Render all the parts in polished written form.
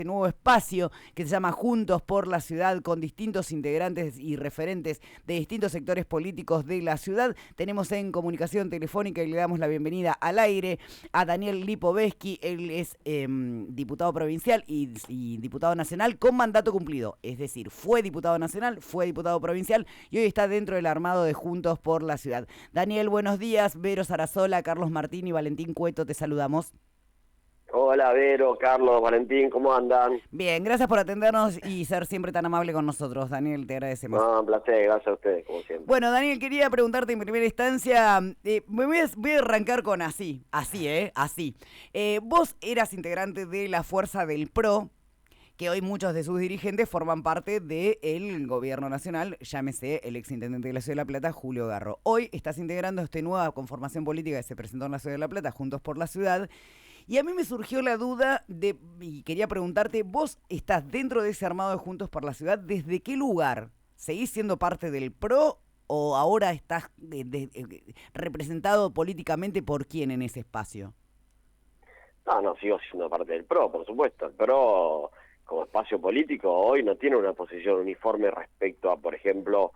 nuevo espacio que se llama Juntos por la Ciudad, con distintos integrantes y referentes de distintos sectores políticos de la ciudad. Tenemos en comunicación telefónica y le damos la bienvenida al aire a Daniel Lipovetsky. Él es diputado provincial y diputado nacional con mandato cumplido, es decir, fue diputado nacional, fue diputado provincial y hoy está dentro del armado de Juntos por la Ciudad. Daniel, buenos días. Vero Sarasola, Carlos Martín y Valentín Cueto, te saludamos. Hola, Vero, Carlos, Valentín, ¿cómo andan? Bien, gracias por atendernos y ser siempre tan amable con nosotros, Daniel, te agradecemos. No, un placer, gracias a ustedes, como siempre. Bueno, Daniel, quería preguntarte en primera instancia, voy a arrancar con así. Vos eras integrante de la fuerza del PRO, que hoy muchos de sus dirigentes forman parte del gobierno nacional, llámese el exintendente de la Ciudad de La Plata, Julio Garro. Hoy estás integrando esta nueva conformación política que se presentó en la Ciudad de La Plata, Juntos por la Ciudad, y a mí me surgió la duda y quería preguntarte, vos estás dentro de ese armado de Juntos por la Ciudad, ¿desde qué lugar? ¿Seguís siendo parte del PRO o ahora estás representado políticamente por quién en ese espacio? No, sigo siendo parte del PRO, por supuesto. El PRO, como espacio político, hoy no tiene una posición uniforme respecto a, por ejemplo,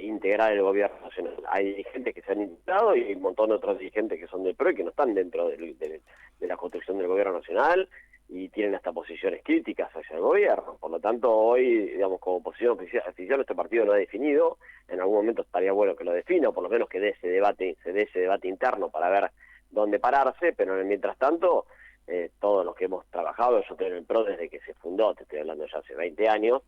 integrar el gobierno nacional. Hay dirigentes que se han integrado y hay un montón de otros dirigentes que son del PRO y que no están dentro de la construcción del gobierno nacional y tienen hasta posiciones críticas hacia el gobierno. Por lo tanto, hoy, digamos, como posición oficial, este partido no ha definido. En algún momento estaría bueno que lo defina, o por lo menos que se dé ese debate interno para ver dónde pararse, pero mientras tanto, todos los que hemos trabajado, yo estoy en el PRO desde que se fundó, te estoy hablando ya hace 20 años,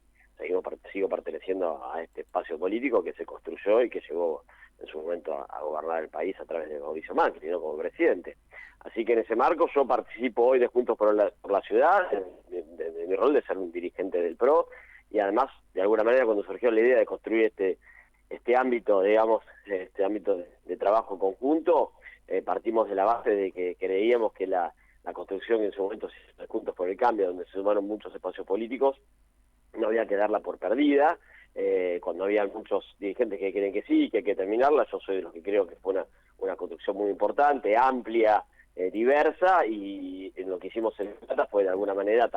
sigo perteneciendo a este espacio político que se construyó y que llegó en su momento a gobernar el país a través de Mauricio Macri, ¿no?, como presidente. Así que en ese marco yo participo hoy de Juntos por la Ciudad, de mi rol de ser un dirigente del PRO, y además, de alguna manera, cuando surgió la idea de construir este ámbito, digamos, este ámbito de trabajo conjunto, partimos de la base de que creíamos que la construcción en su momento, Juntos por el Cambio, donde se sumaron muchos espacios políticos, no había que darla por perdida. Cuando había muchos dirigentes que creen que sí, que hay que terminarla, yo soy de los que creo que fue una construcción muy importante, amplia, diversa, y en lo que hicimos en Plata fue de alguna manera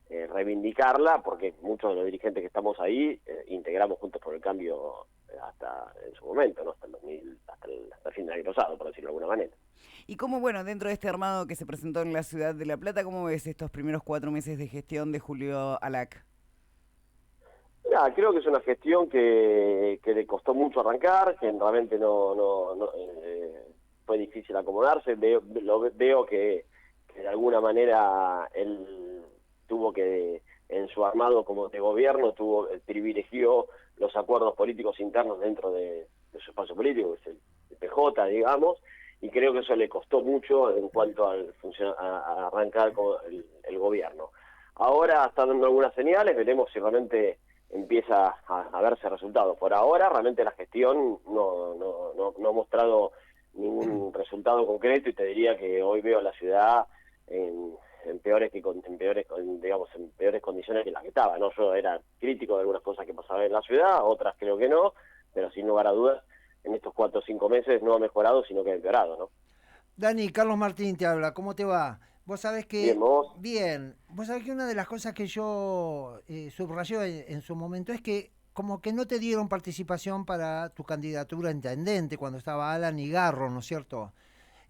reivindicarla, porque muchos de los dirigentes que estamos ahí integramos Juntos por el Cambio hasta en su momento, ¿no?, hasta el fin del año pasado, por decirlo de alguna manera. Y cómo, bueno, dentro de este armado que se presentó en la Ciudad de La Plata, ¿cómo ves estos primeros 4 meses de gestión de Julio Alac? Creo que es una gestión que le costó mucho arrancar, que realmente fue difícil acomodarse. Veo que de alguna manera él tuvo que, en su armado como de gobierno, privilegió los acuerdos políticos internos dentro de su espacio político, que es el PJ, digamos, y creo que eso le costó mucho en cuanto a arrancar con el gobierno. Ahora está dando algunas señales, veremos si realmente empieza a verse resultados. Por ahora, realmente la gestión no ha mostrado ningún resultado concreto, y te diría que hoy veo a la ciudad en peores condiciones que las que estaba, ¿no? Yo era crítico de algunas cosas que pasaban en la ciudad, otras creo que no, pero sin lugar a dudas, en estos 4 o 5 meses no ha mejorado, sino que ha empeorado, ¿no? Dani, Carlos Martín te habla, ¿cómo te va? Vos sabés que... Bien, ¿vos? Bien, vos sabés que una de las cosas que yo subrayé en su momento es que como que no te dieron participación para tu candidatura a intendente cuando estaba Alan y Garro, ¿no es cierto?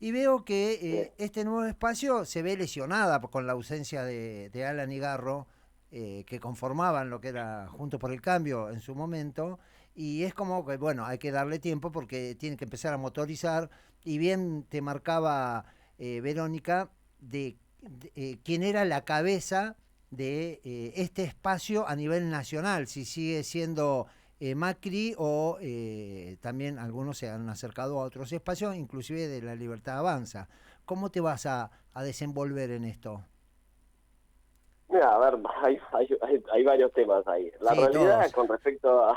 Y veo que este nuevo espacio se ve lesionada con la ausencia de Alan y Garro, que conformaban lo que era Juntos por el Cambio en su momento, y es como que, bueno, hay que darle tiempo porque tiene que empezar a motorizar, y bien te marcaba Verónica, de quién era la cabeza de este espacio a nivel nacional, si sigue siendo Macri o también algunos se han acercado a otros espacios, inclusive de La Libertad Avanza. ¿Cómo te vas a desenvolver en esto? Mira, a ver, hay varios temas ahí. La Sí, realidad, todos. con respecto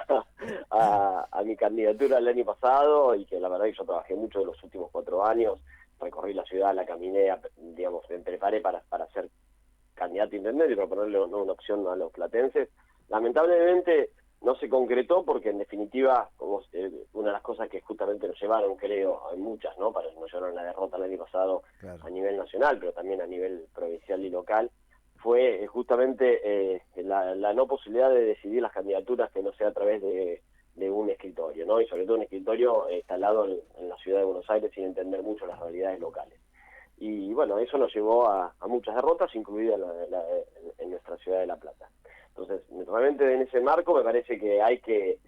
a mi candidatura el año pasado, y que la verdad que yo trabajé mucho de los últimos 4 años, recorrí la ciudad, la caminé, digamos, me preparé para ser candidato a intendente y proponerle una opción a los platenses. Lamentablemente no se concretó porque, en definitiva, como una de las cosas que justamente nos llevaron, creo, hay muchas, ¿no?, nos llevaron a la derrota el año pasado, Claro. a nivel nacional, pero también a nivel provincial y local, fue justamente la no posibilidad de decidir las candidaturas que no sea a través de un escritorio, ¿no? Y sobre todo un escritorio instalado en la ciudad de Buenos Aires sin entender mucho las realidades locales. Y bueno, eso nos llevó a muchas derrotas, incluida en nuestra ciudad de La Plata. Entonces, realmente en ese marco me parece que hay que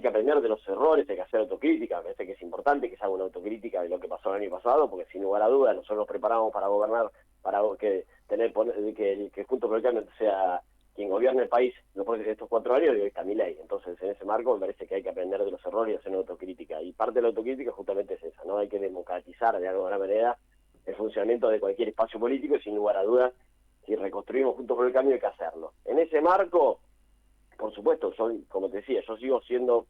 aprender de los errores, hay que hacer autocrítica. Me parece que es importante que se haga una autocrítica de lo que pasó el año pasado, porque sin lugar a dudas nosotros nos preparamos para gobernar, para que Juntos por el Cambio sea quien gobierne el país estos 4 años, y hoy está Milei. Entonces, en ese marco me parece que hay que aprender de los errores y hacer una autocrítica. Y parte de la autocrítica justamente es esa, ¿no? Hay que democratizar de alguna manera el funcionamiento de cualquier espacio político, y sin lugar a dudas, si reconstruimos Juntos por el Cambio hay que hacerlo. En ese marco, por supuesto, como te decía, yo sigo siendo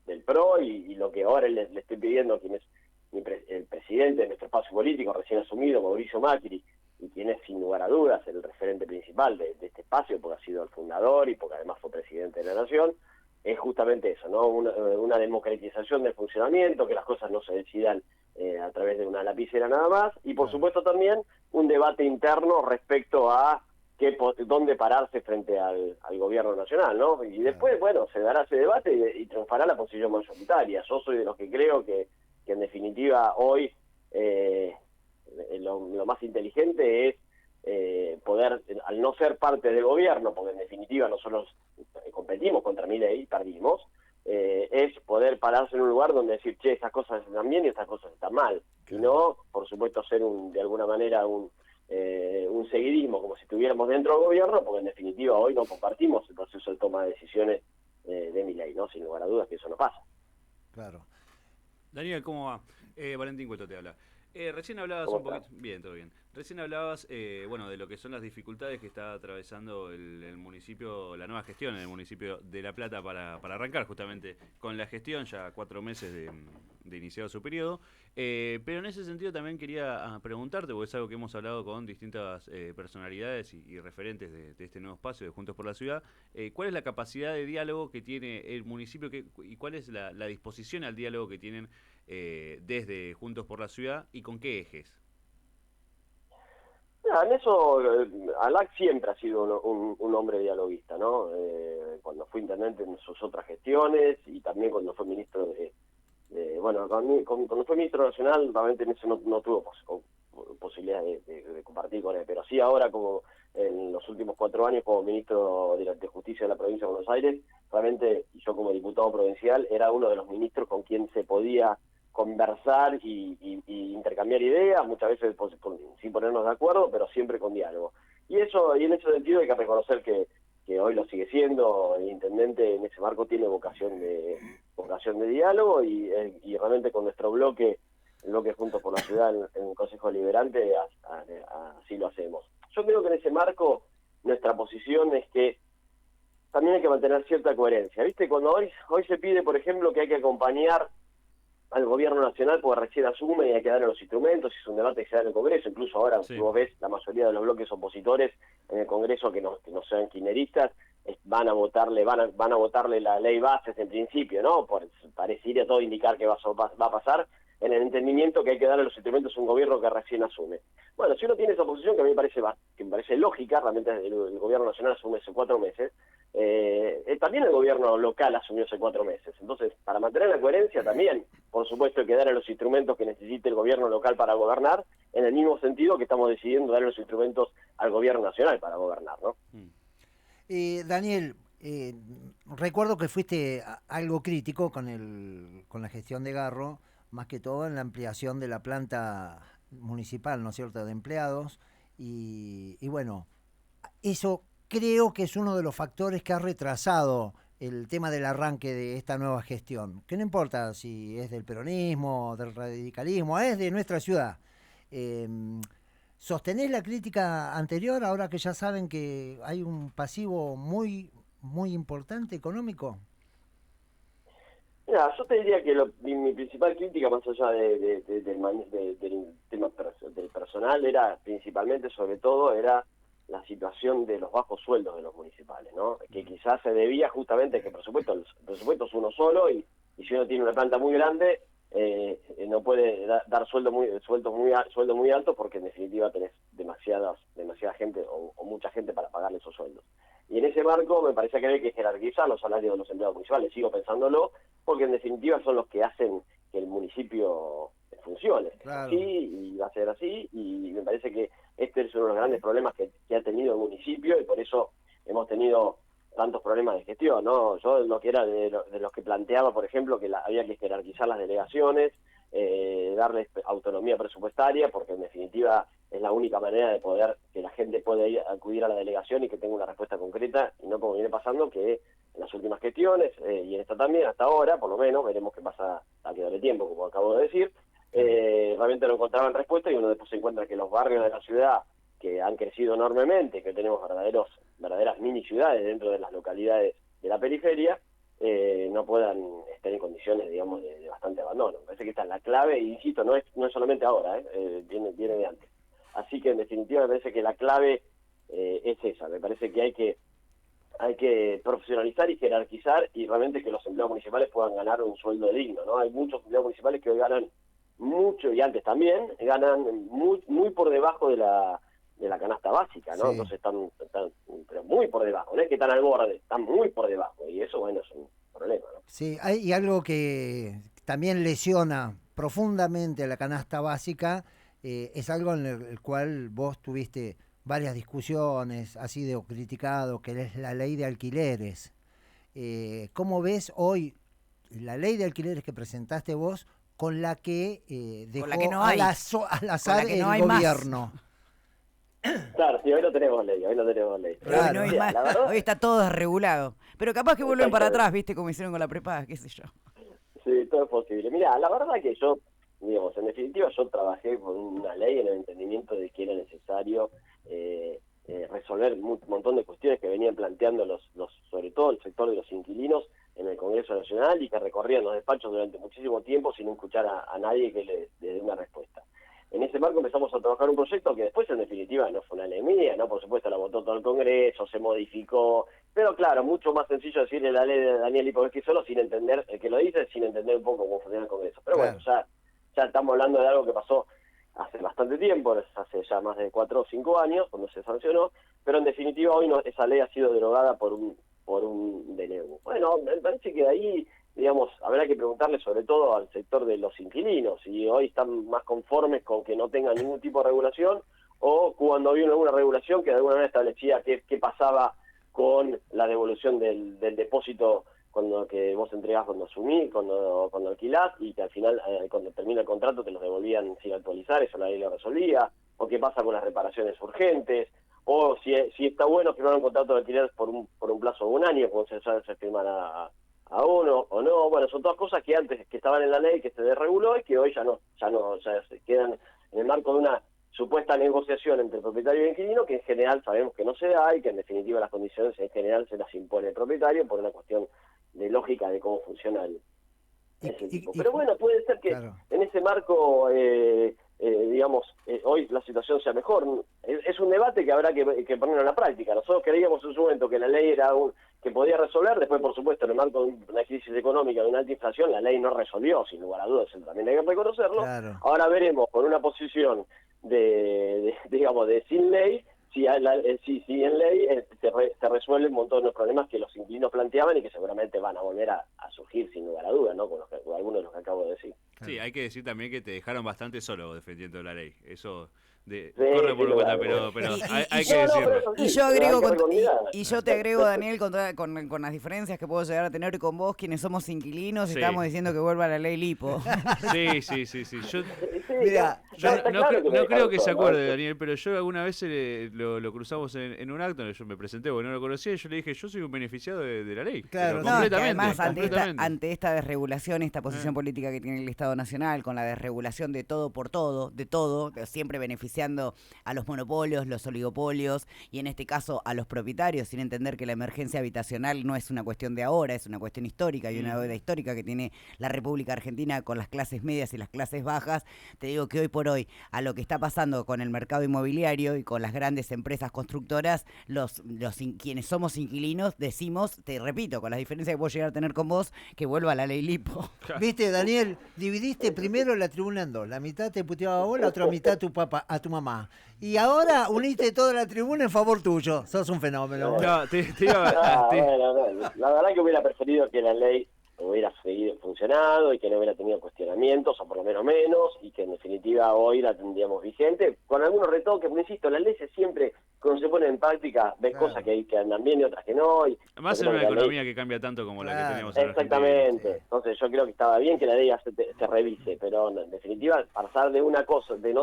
del PRO, y lo que ahora le estoy pidiendo a quien es el presidente de nuestro espacio político recién asumido, Mauricio Macri, y quien es sin lugar a dudas el referente principal de este espacio, porque ha sido el fundador y porque además fue presidente de la Nación, es justamente eso, ¿no? Una democratización del funcionamiento, que las cosas no se decidan a través de una lapicera nada más, y por supuesto también un debate interno respecto a dónde pararse frente al gobierno nacional, ¿no? Y después, bueno, se dará ese debate y triunfará la posición mayoritaria. Yo soy de los que creo que en definitiva hoy lo más inteligente es poder, al no ser parte del gobierno, porque en definitiva nosotros competimos contra Milei, perdimos, es poder pararse en un lugar donde decir, che, estas cosas están bien y estas cosas están mal. Claro. Y no, por supuesto, hacer de alguna manera un seguidismo, como si estuviéramos dentro del gobierno, porque en definitiva hoy no compartimos el proceso de toma de decisiones de Milei, ¿no? Sin lugar a dudas que eso no pasa. Claro. Daniel, ¿cómo va? Valentín Cueto te habla. Recién hablabas un poquito... Bien, todo bien. Recién hablabas, bueno, de lo que son las dificultades que está atravesando el municipio, la nueva gestión en el municipio de La Plata para arrancar justamente con la gestión, ya 4 meses de iniciado su periodo. Pero en ese sentido también quería preguntarte, porque es algo que hemos hablado con distintas personalidades y referentes de este nuevo espacio de Juntos por la Ciudad. ¿Cuál es la capacidad de diálogo que tiene el municipio y cuál es la disposición al diálogo que tienen desde Juntos por la Ciudad y con qué ejes? En eso, Alac siempre ha sido un hombre dialoguista, ¿no? Cuando fue intendente en sus otras gestiones y también cuando fue ministro cuando fue ministro nacional, realmente en eso no tuvo posibilidad de compartir con él, pero sí ahora, como en los últimos 4 años como ministro de Justicia de la provincia de Buenos Aires, realmente yo como diputado provincial era uno de los ministros con quien se podía conversar y intercambiar ideas, muchas veces sin ponernos de acuerdo, pero siempre con diálogo. Y en ese sentido hay que reconocer que hoy lo sigue siendo. El intendente en ese marco tiene vocación de diálogo, y realmente con nuestro bloque Juntos por la Ciudad en el Consejo Deliberante así lo hacemos. Yo creo que en ese marco nuestra posición es que también hay que mantener cierta coherencia. ¿Viste? Cuando hoy se pide, por ejemplo, que hay que acompañar al gobierno nacional porque recién asume y hay que darle los instrumentos, y es un debate que se da en el Congreso, incluso ahora sí. Vos ves la mayoría de los bloques opositores en el Congreso que no sean kirchneristas, van a votarle la ley bases en principio, ¿no? Parecería todo indicar que va a pasar, en el entendimiento que hay que darle los instrumentos a un gobierno que recién asume. Bueno, si uno tiene esa posición, que a mí me parece lógica, realmente el gobierno nacional asume hace 4 meses, también el gobierno local asumió hace 4 meses. Entonces, para mantener la coherencia también, por supuesto, hay que darle los instrumentos que necesite el gobierno local para gobernar, en el mismo sentido que estamos decidiendo darle los instrumentos al gobierno nacional para gobernar, ¿no? Daniel, recuerdo que fuiste algo crítico con la gestión de Garro, más que todo en la ampliación de la planta municipal, ¿no es cierto?, de empleados, y bueno, eso creo que es uno de los factores que ha retrasado el tema del arranque de esta nueva gestión, que no importa si es del peronismo, del radicalismo, es de nuestra ciudad. ¿Sostenés la crítica anterior ahora que ya saben que hay un pasivo muy, muy importante económico? Mira, yo te diría que mi principal crítica, más allá del tema del personal, era principalmente, sobre todo, era la situación de los bajos sueldos de los municipales, ¿no? Que quizás se debía justamente a que el presupuesto es uno solo, y si uno tiene una planta muy grande, no puede dar sueldos muy altos porque en definitiva tenés demasiada gente o mucha gente para pagarle esos sueldos. Y en ese marco me parece que hay que jerarquizar los salarios de los empleados municipales, sigo pensándolo, porque en definitiva son los que hacen que el municipio funcione. Claro. Sí, y va a ser así, y me parece que este es uno de los grandes problemas que ha tenido el municipio, y por eso hemos tenido tantos problemas de gestión, ¿no? Yo lo que era de los que planteaba, por ejemplo, que había que jerarquizar las delegaciones, darles autonomía presupuestaria, porque en definitiva es la única manera de poder que la gente pueda acudir a la delegación y que tenga una respuesta concreta, y no como viene pasando, que en las últimas gestiones, y en esta también, hasta ahora, por lo menos, veremos qué pasa a que dure tiempo, como acabo de decir, realmente no encontraban respuesta, y uno después se encuentra que los barrios de la ciudad, que han crecido enormemente, que tenemos verdaderas mini ciudades dentro de las localidades de la periferia, no puedan estar en condiciones, digamos, de bastante abandono. Me parece que esta es la clave, y insisto, no es solamente ahora, viene de antes. Así que en definitiva me parece que la clave es esa. Me parece que hay que profesionalizar y jerarquizar, y realmente que los empleados municipales puedan ganar un sueldo digno, ¿no? Hay muchos empleados municipales que hoy ganan mucho, y antes también, ganan muy por debajo de la canasta básica, ¿no? Sí. Entonces están pero muy por debajo, no es que están al borde, están muy por debajo, y eso, bueno, es un problema, ¿no? Sí, y algo que también lesiona profundamente la canasta básica, es algo en el cual vos tuviste varias discusiones, has sido criticado, que es la ley de alquileres. ¿Cómo ves hoy la ley de alquileres que presentaste vos con la que dejó Con la que no hay. al azar que no el hay más. gobierno? Claro, sí, hoy no tenemos ley. Claro. Hoy no hay Mira, más. la verdad, Hoy está todo desregulado. Pero capaz que vuelven para Exactamente. atrás, ¿viste? Como hicieron con la prepaga, qué sé yo. sí, todo es posible. Mira, la verdad que yo, digamos, en definitiva yo trabajé con una ley en el entendimiento de que era necesario resolver un montón de cuestiones que venían planteando sobre todo el sector de los inquilinos en el Congreso Nacional, y que recorrían los despachos durante muchísimo tiempo sin escuchar a nadie que le dé una respuesta. En ese marco empezamos a trabajar un proyecto que después, en definitiva, no fue una ley mía, ¿no? Por supuesto la votó todo el Congreso, se modificó, pero claro, mucho más sencillo decirle la ley de Daniel Lipovetsky solo sin entender, el que lo dice, sin entender un poco cómo funciona el Congreso. Pero Claro. bueno, ya estamos hablando de algo que pasó hace bastante tiempo, hace ya más de 4 o 5 años, cuando se sancionó, pero en definitiva hoy esa ley ha sido derogada por un DNU. Bueno, me parece que de ahí, digamos, habrá que preguntarle sobre todo al sector de los inquilinos, si hoy están más conformes con que no tengan ningún tipo de regulación, o cuando había alguna regulación que de alguna manera establecía qué pasaba con la devolución del depósito que vos entregás cuando asumís, cuando alquilás, y que al final, cuando termina el contrato, te los devolvían sin actualizar, eso la ley lo resolvía, o qué pasa con las reparaciones urgentes, o si está bueno firmar un contrato de alquiler por un plazo de un año, como se firmar a uno o no. Bueno, son todas cosas que antes que estaban en la ley, que se desreguló, y que hoy ya se quedan en el marco de una supuesta negociación entre propietario y inquilino, que en general sabemos que no se da, y que en definitiva las condiciones en general se las impone el propietario por una cuestión de lógica de cómo funciona ese tipo. Pero bueno, puede ser que claro, en ese marco, digamos, hoy la situación sea mejor. Es un debate que habrá que ponerlo en la práctica. Nosotros creíamos en su momento que la ley era que podía resolver, después por supuesto en el marco de una crisis económica, de una alta inflación, la ley no resolvió, sin lugar a dudas, eso también hay que reconocerlo. claro. Ahora veremos con una posición digamos, de sin ley, si en ley se resuelven un montón de los problemas que los inquilinos planteaban y que seguramente van a volver a surgir sin lugar a dudas, ¿no? Con algunos de los que acabo de decir. Sí, hay que decir también que te dejaron bastante solo defendiendo la ley. Eso Sí, corre por sin cuenta, lugar, pero Y- hay y- que decirlo. Y yo agrego, y yo te agrego, Daniel, con las diferencias que puedo llegar a tener con vos, quienes somos inquilinos, Sí. estamos diciendo que vuelva la ley Lipo. Sí. Yo Mira, no creo que se acuerde, Daniel, pero yo alguna vez lo cruzamos en un acto, yo me presenté porque no lo conocía, y yo le dije, yo soy un beneficiado de la ley. Claro, Pero No, es que completamente, además completamente. ante esta desregulación, esta posición política que tiene el Estado Nacional, con la desregulación de todo por todo, siempre beneficiando a los monopolios, los oligopolios, y en este caso a los propietarios, sin entender que la emergencia habitacional no es una cuestión de ahora, es una cuestión histórica, y una deuda histórica que tiene la República Argentina con las clases medias y las clases bajas, te digo que hoy por hoy, a lo que está pasando con el mercado inmobiliario y con las grandes empresas constructoras, quienes somos inquilinos decimos, te repito, con las diferencias que puedo llegar a tener con vos, que vuelva a la ley Lipo. Viste, Daniel, dividiste primero la tribuna en dos. La mitad te puteaba a vos, la otra mitad a tu papá, a tu mamá. Y ahora uniste toda la tribuna en favor tuyo. Sos un fenómeno. No, Bueno, la verdad que hubiera preferido que la ley hubiera seguido funcionado y que no hubiera tenido cuestionamientos, o por lo menos, y que en definitiva hoy la tendríamos vigente, con algunos retoques, porque insisto, la ley siempre, cuando se pone en práctica, ves cosas que andan bien y otras que no. Y más en una economía que cambia tanto como la que teníamos en exactamente. Sí. Entonces yo creo que estaba bien que la ley se revise, pero en definitiva, pasar de una cosa, de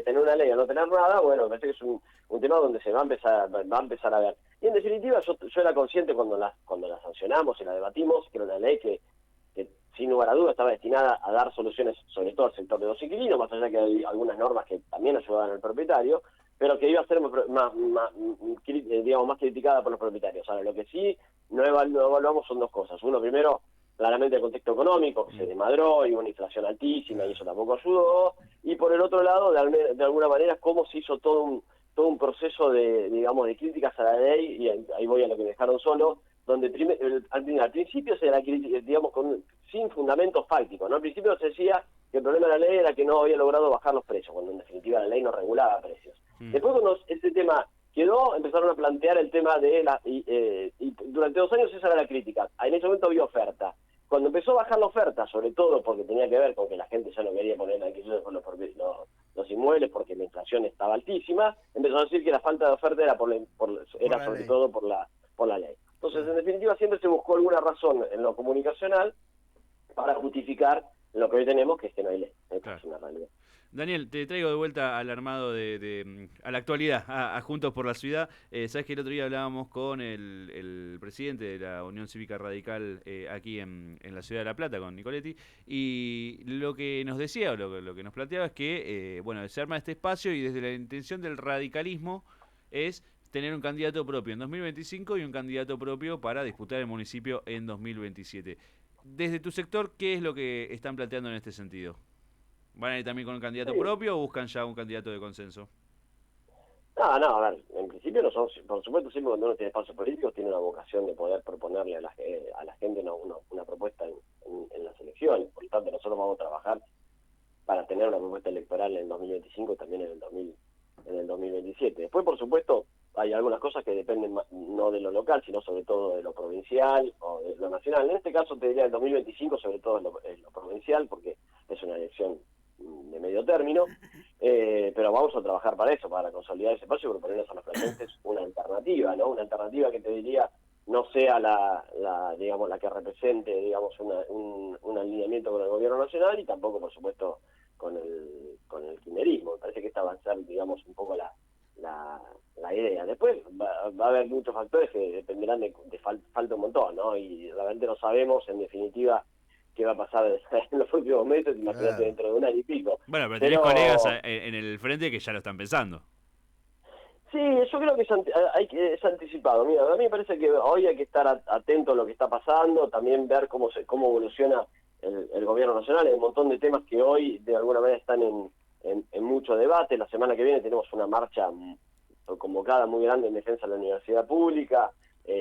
tener una ley a no tener nada, bueno, me parece que es un tema donde se va a empezar a ver. Y en definitiva, yo era consciente cuando la sancionamos y la debatimos, que era una ley que sin lugar a dudas estaba destinada a dar soluciones, sobre todo al sector de los inquilinos, más allá que hay algunas normas que también ayudaban al propietario, pero que iba a ser más criticada por los propietarios. Ahora, lo que sí no evaluamos son dos cosas. Uno, primero, claramente el contexto económico, que se desmadró y hubo una inflación altísima y eso tampoco ayudó. Y por el otro lado, de alguna manera, cómo se hizo todo un proceso de críticas a la ley, y ahí voy a lo que me dejaron solo, donde al principio se la criticaba, sin fundamentos fácticos, ¿no? Al principio se decía que el problema de la ley era que no había logrado bajar los precios, cuando en definitiva la ley no regulaba precios. Después, cuando ese tema quedó, empezaron a plantear el tema de y durante 2 años esa era la crítica. En ese momento había oferta. Cuando empezó a bajar la oferta, sobre todo porque tenía que ver con que la gente ya no quería poner alquiler por los inmuebles porque la inflación estaba altísima, empezó a decir que la falta de oferta era sobre todo por la ley. Entonces, en definitiva, siempre se buscó alguna razón en lo comunicacional para justificar lo que hoy tenemos, que es que no hay ley. Claro. Es una realidad. Daniel, te traigo de vuelta al armado a la actualidad, a Juntos por la Ciudad. Sabes que el otro día hablábamos con el presidente de la Unión Cívica Radical aquí en la ciudad de La Plata, con Nicoletti, y lo que nos decía, o lo que nos planteaba es que, se arma este espacio y desde la intención del radicalismo es tener un candidato propio en 2025 y un candidato propio para disputar el municipio en 2027. Desde tu sector, ¿qué es lo que están planteando en este sentido? ¿Van a ir también con un candidato propio o buscan ya un candidato de consenso? No, a ver, en principio nosotros, por supuesto, siempre cuando uno tiene espacios políticos tiene una vocación de poder proponerle a la gente una propuesta en las elecciones. Por lo tanto, nosotros vamos a trabajar para tener una propuesta electoral en el 2025 y también en el 2027. Después, por supuesto, hay algunas cosas que dependen no de lo local, sino sobre todo de lo provincial o de lo nacional. En este caso te diría el 2025, sobre todo en lo provincial, porque es una elección de medio término, pero vamos a trabajar para eso, para consolidar ese espacio y proponerles a los presentes una alternativa, ¿no? Una alternativa que te diría no sea la que represente, digamos, un alineamiento con el gobierno nacional y tampoco, por supuesto, con el kirchnerismo. Me parece que esta va a ser, digamos, un poco la idea. Después va a haber muchos factores que dependerán de falta un montón, ¿no? Y realmente no sabemos, en definitiva, qué va a pasar en los últimos meses, imagínate dentro de un año y pico. Bueno, pero tenés colegas en el frente que ya lo están pensando. Sí, yo creo que es anticipado. Mira, a mí me parece que hoy hay que estar atento a lo que está pasando, también ver cómo evoluciona el gobierno nacional. Hay un montón de temas que hoy de alguna manera están en mucho debate. La semana que viene tenemos una marcha convocada muy grande en defensa de la universidad pública.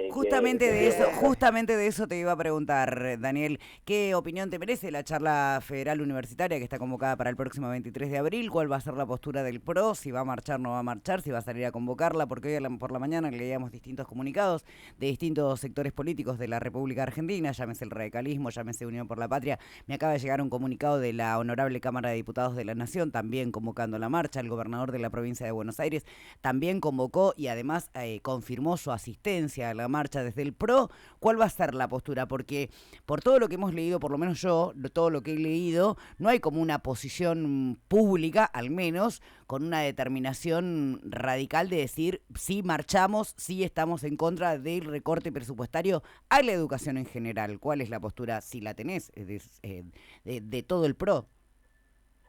Justamente de eso te iba a preguntar, Daniel, ¿qué opinión te merece la charla federal universitaria que está convocada para el próximo 23 de abril? ¿Cuál va a ser la postura del PRO? ¿Si va a marchar, no va a marchar? ¿Si va a salir a convocarla? Porque hoy por la mañana leíamos distintos comunicados de distintos sectores políticos de la República Argentina, llámese el radicalismo, llámese Unión por la Patria. Me acaba de llegar un comunicado de la Honorable Cámara de Diputados de la Nación, también convocando la marcha. El gobernador de la provincia de Buenos Aires también convocó y además confirmó su asistencia a la marcha desde el PRO. ¿Cuál va a ser la postura? Porque por todo lo que hemos leído, por lo menos yo, todo lo que he leído, no hay como una posición pública, al menos, con una determinación radical de decir sí marchamos, sí estamos en contra del recorte presupuestario a la educación en general. ¿Cuál es la postura, si la tenés, de todo el PRO?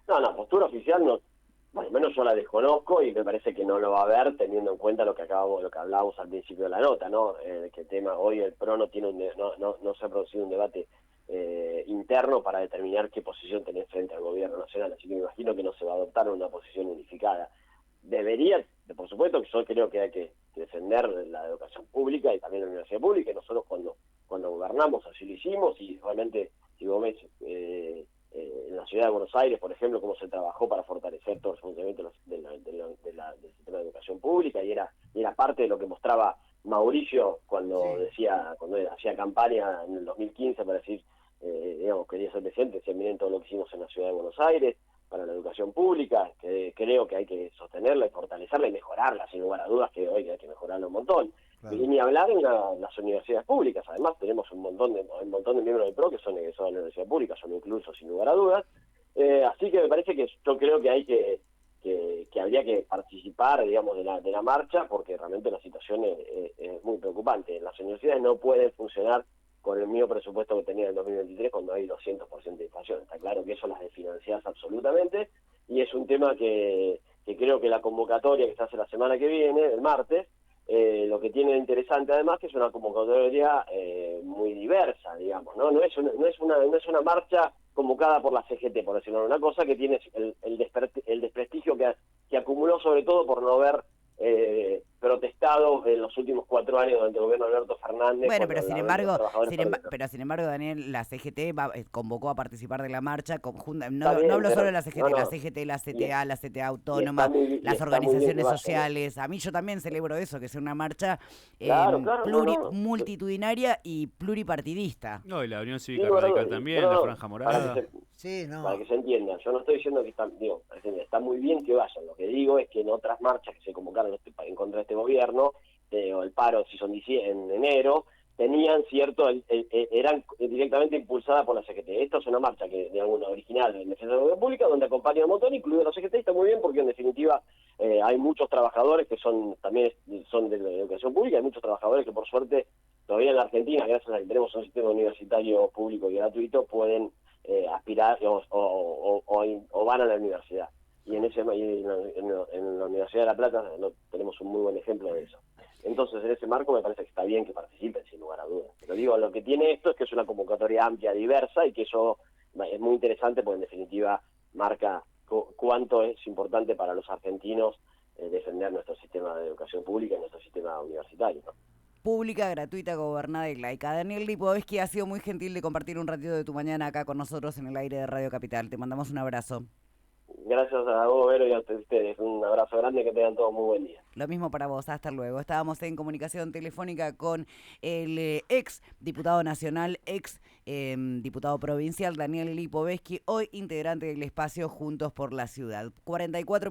No, postura oficial no. Bueno, al menos yo la desconozco y me parece que no lo va a haber teniendo en cuenta lo que hablábamos al principio de la nota, ¿no? Que el tema hoy el PRO no se ha producido un debate interno para determinar qué posición tenés frente al gobierno nacional, así que me imagino que no se va a adoptar una posición unificada. Debería, por supuesto que yo creo que hay que defender la educación pública y también la universidad pública, y nosotros cuando gobernamos así lo hicimos, y realmente, si vos ves en la ciudad de Buenos Aires, por ejemplo, cómo se trabajó para fortalecer todo el funcionamiento del sistema de educación pública, y era parte de lo que mostraba Mauricio cuando hacía campaña en el 2015 para decir, quería ser presidente, decía, miren todo lo que hicimos en la ciudad de Buenos Aires para la educación pública, que creo que hay que sostenerla y fortalecerla y mejorarla, sin lugar a dudas que hoy hay que mejorarla un montón. Claro. Y ni hablar en las universidades públicas, además tenemos un montón de miembros del PRO que son egresados de la universidad pública, son inclusos sin lugar a dudas, así que me parece que yo creo que hay que habría que participar, digamos, de la marcha, porque realmente la situación es muy preocupante. Las universidades no pueden funcionar con el mismo presupuesto que tenía en el 2023 cuando hay 200% de inflación. Está claro que eso las desfinancias absolutamente, y es un tema que creo que la convocatoria que se hace la semana que viene, el martes, lo que tiene de interesante además que es una convocatoria muy diversa, digamos, ¿no? No es una marcha convocada por la CGT, por decirlo, una cosa que tiene el desprestigio que acumuló sobre todo por no haber protestado en los últimos 4 años durante el gobierno de Alberto Fernández. Bueno, pero sin embargo, Daniel, la CGT convocó a participar de la marcha, no hablo solo de la CGT, la CGT, la CTA, la CTA Autónoma, las organizaciones sociales. A mí yo también celebro eso, que sea una marcha multitudinaria y pluripartidista. No, y la Unión Cívica Radical también, la Franja Morada. Para que se entienda, yo no estoy diciendo que está muy bien que vayan, lo que digo es que en otras marchas que se convocaron en contra de este gobierno, o el paro si son en enero, tenían eran directamente impulsadas por la CGT. Esta es una marcha que de alguna original en defensa de la República, donde acompaña el motor, incluido la CGT, y está muy bien porque en definitiva hay muchos trabajadores que también son de la educación pública, hay muchos trabajadores que por suerte todavía en la Argentina, gracias a que tenemos un sistema universitario público y gratuito, pueden aspirar o van a la universidad. Y en la Universidad de La Plata tenemos un muy buen ejemplo de eso. Entonces, en ese marco me parece que está bien que participen, sin lugar a dudas. Pero digo, lo que tiene esto es que es una convocatoria amplia, diversa, y que eso es muy interesante porque en definitiva marca cuánto es importante para los argentinos defender nuestro sistema de educación pública y nuestro sistema universitario, ¿no? Pública, gratuita, gobernada y laica. Daniel Lipovetsky, ha sido muy gentil de compartir un ratito de tu mañana acá con nosotros en el aire de Radio Capital. Te mandamos un abrazo. Gracias a vos, Vero, y a ustedes. Un abrazo grande, que tengan todos muy buen día. Lo mismo para vos, hasta luego. Estábamos en comunicación telefónica con el ex diputado nacional, ex diputado provincial, Daniel Lipovetsky, hoy integrante del espacio Juntos por la Ciudad. 44